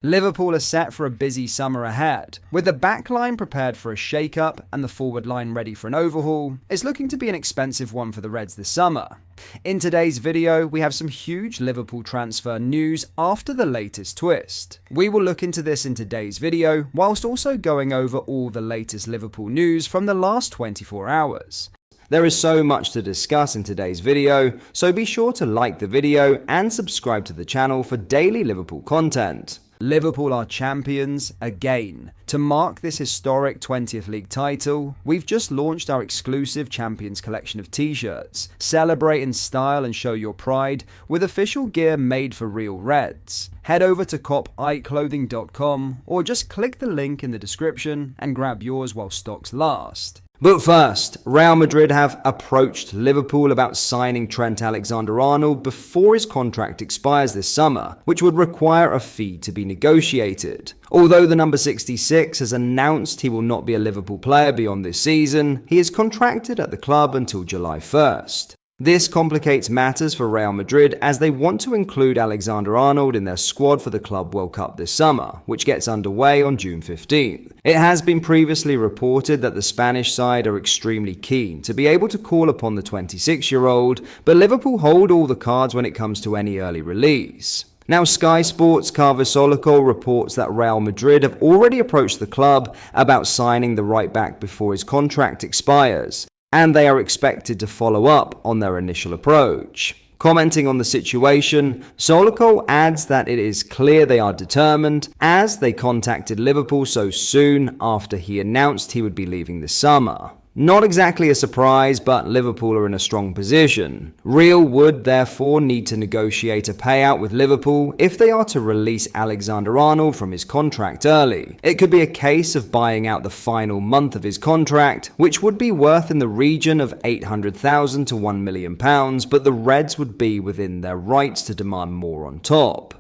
Liverpool are set for a busy summer ahead. With the back line prepared for a shake-up and the forward line ready for an overhaul, it's looking to be an expensive one for the Reds this summer. In today's video, we have some huge Liverpool transfer news after the latest twist. We will look into this in today's video, whilst also going over all the latest Liverpool news from the last 24 hours. There is so much to discuss in today's video, so be sure to like the video and subscribe to the channel for daily Liverpool content. Liverpool are champions again. To mark this historic 20th league title, we've just launched our exclusive Champions collection of t-shirts. Celebrate in style and show your pride with official gear made for real Reds. Head over to copiclothing.com or just click the link in the description and grab yours while stocks last. But first, Real Madrid have approached Liverpool about signing Trent Alexander-Arnold before his contract expires this summer, which would require a fee to be negotiated. Although the number 66 has announced he will not be a Liverpool player beyond this season, he is contracted at the club until July 1st. This complicates matters for Real Madrid as they want to include Alexander-Arnold in their squad for the Club World Cup this summer, which gets underway on June 15th. It has been previously reported that the Spanish side are extremely keen to be able to call upon the 26-year-old, but Liverpool hold all the cards when it comes to any early release. Now, Sky Sports' Carver Solico reports that Real Madrid have already approached the club about signing the right-back before his contract expires, and they are expected to follow up on their initial approach. Commenting on the situation, Solico adds that it is clear they are determined, as they contacted Liverpool so soon after he announced he would be leaving this summer. Not exactly a surprise, but Liverpool are in a strong position. Real would therefore need to negotiate a payout with Liverpool if they are to release Alexander-Arnold from his contract early. It could be a case of buying out the final month of his contract, which would be worth in the region of £800,000 to £1 million, but the Reds would be within their rights to demand more on top.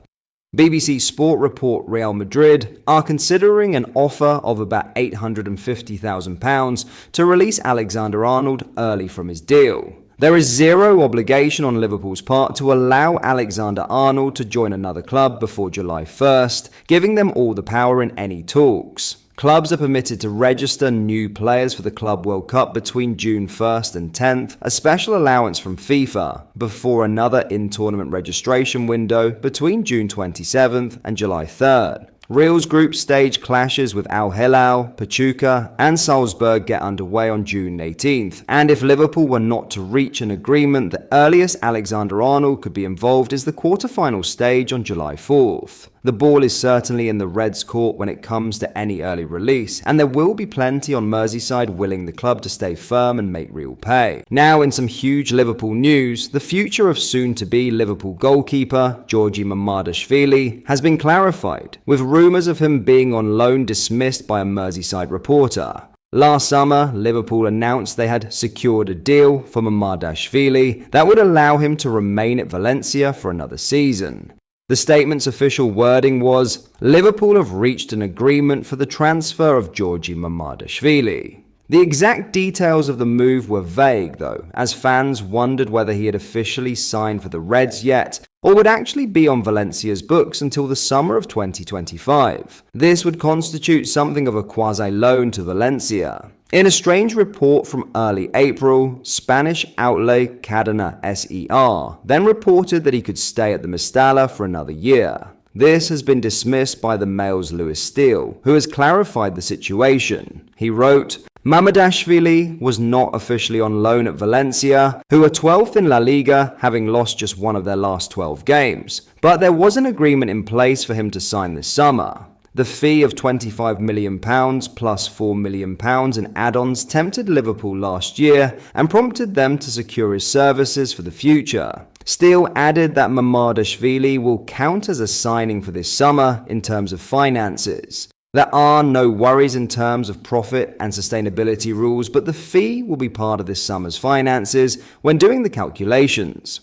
BBC Sport report Real Madrid are considering an offer of about £850,000 to release Alexander-Arnold early from his deal. There is zero obligation on Liverpool's part to allow Alexander-Arnold to join another club before July 1st, giving them all the power in any talks. Clubs are permitted to register new players for the Club World Cup between June 1st and 10th, a special allowance from FIFA, before another in-tournament registration window between June 27th and July 3rd. Real's group stage clashes with Al Hilal, Pachuca, and Salzburg get underway on June 18th, and if Liverpool were not to reach an agreement, the earliest Alexander-Arnold could be involved is the quarter-final stage on July 4th. The ball is certainly in the Reds' court when it comes to any early release, and there will be plenty on Merseyside willing the club to stay firm and make real pay. Now, in some huge Liverpool news, the future of soon-to-be Liverpool goalkeeper Jurgen Mamardashvili has been clarified, with rumours of him being on loan dismissed by a Merseyside reporter. Last summer, Liverpool announced they had secured a deal for Mamardashvili that would allow him to remain at Valencia for another season. The statement's official wording was, "Liverpool have reached an agreement for the transfer of Jurgen Mamardashvili." The exact details of the move were vague though, as fans wondered whether he had officially signed for the Reds yet, or would actually be on Valencia's books until the summer of 2025. This would constitute something of a quasi-loan to Valencia. In a strange report from early April, Spanish outlet Cadena SER then reported that he could stay at the Mestalla for another year. This has been dismissed by the Mail's Lewis Steele, who has clarified the situation. He wrote, "Mamardashvili was not officially on loan at Valencia, who are 12th in La Liga, having lost just one of their last 12 games, but there was an agreement in place for him to sign this summer. The fee of £25 million plus £4 million in add-ons tempted Liverpool last year and prompted them to secure his services for the future." Steele added that Mamardashvili will count as a signing for this summer in terms of finances. There are no worries in terms of profit and sustainability rules, but the fee will be part of this summer's finances when doing the calculations.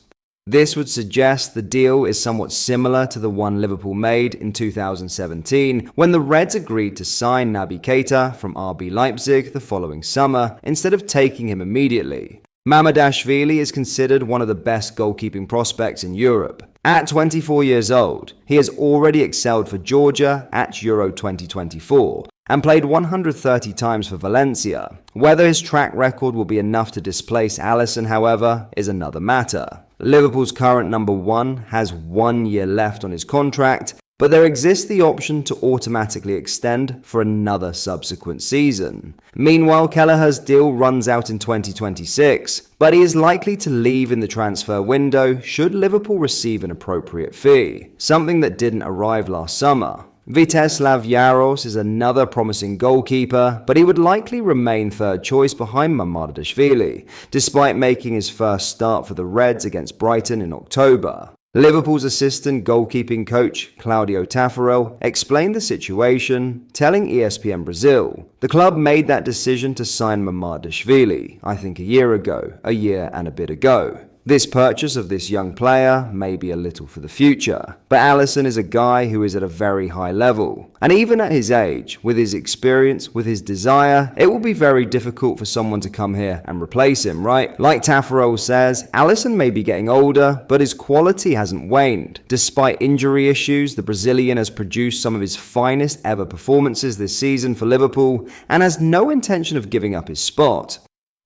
This would suggest the deal is somewhat similar to the one Liverpool made in 2017 when the Reds agreed to sign Naby Keita from RB Leipzig the following summer instead of taking him immediately. Mamardashvili is considered one of the best goalkeeping prospects in Europe. At 24 years old, he has already excelled for Georgia at Euro 2024 and played 130 times for Valencia. Whether his track record will be enough to displace Alisson, however, is another matter. Liverpool's current number 1 has 1 year left on his contract, but there exists the option to automatically extend for another subsequent season. Meanwhile, Kelleher's deal runs out in 2026, but he is likely to leave in the transfer window should Liverpool receive an appropriate fee, something that didn't arrive last summer. Viteslav Jaros is another promising goalkeeper, but he would likely remain third choice behind Mamardashvili, despite making his first start for the Reds against Brighton in October. Liverpool's assistant goalkeeping coach, Claudio Taffarel, explained the situation, telling ESPN Brazil, "The club made that decision to sign Mamardashvili, I think a year and a bit ago. This purchase of this young player may be a little for the future, but Alisson is a guy who is at a very high level. And even at his age, with his experience, with his desire, it will be very difficult for someone to come here and replace him, right?" Like Taffarel says, Alisson may be getting older, but his quality hasn't waned. Despite injury issues, the Brazilian has produced some of his finest ever performances this season for Liverpool and has no intention of giving up his spot.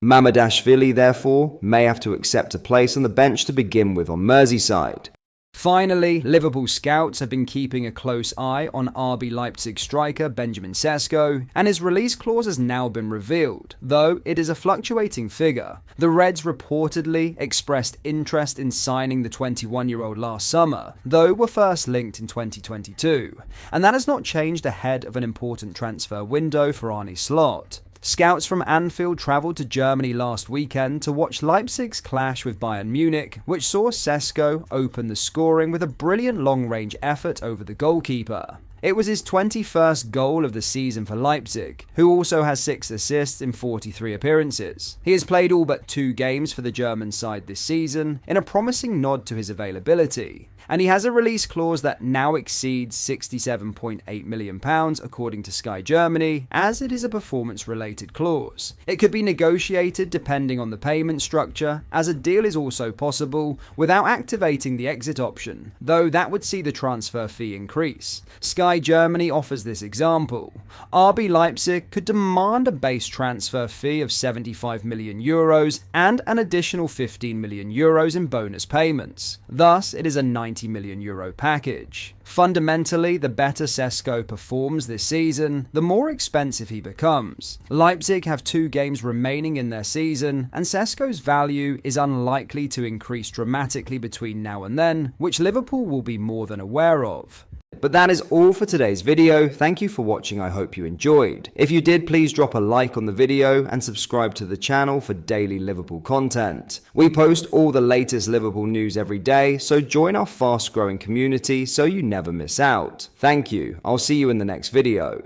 Mamardashvili, therefore, may have to accept a place on the bench to begin with on Merseyside. Finally, Liverpool scouts have been keeping a close eye on RB Leipzig striker Benjamin Sesko, and his release clause has now been revealed, though it is a fluctuating figure. The Reds reportedly expressed interest in signing the 21-year-old last summer, though were first linked in 2022, and that has not changed ahead of an important transfer window for Arne Slot. Scouts from Anfield travelled to Germany last weekend to watch Leipzig's clash with Bayern Munich, which saw Sesko open the scoring with a brilliant long-range effort over the goalkeeper. It was his 21st goal of the season for Leipzig, who also has 6 assists in 43 appearances. He has played all but 2 games for the German side this season, in a promising nod to his availability. And he has a release clause that now exceeds £67.8 million according to Sky Germany, as it is a performance-related clause. It could be negotiated depending on the payment structure, as a deal is also possible without activating the exit option, though that would see the transfer fee increase. Sky Germany offers this example. RB Leipzig could demand a base transfer fee of €75 million and an additional €15 million in bonus payments. Thus, it is a €90 million package. Fundamentally, the better Sesko performs this season, the more expensive he becomes. Leipzig have 2 games remaining in their season, and Sesko's value is unlikely to increase dramatically between now and then, which Liverpool will be more than aware of. But that is all for today's video. Thank you for watching. I hope you enjoyed. If you did, please drop a like on the video and subscribe to the channel for daily Liverpool content. We post all the latest Liverpool news every day, so join our fast growing community so you never miss out. Thank you. I'll see you in the next video.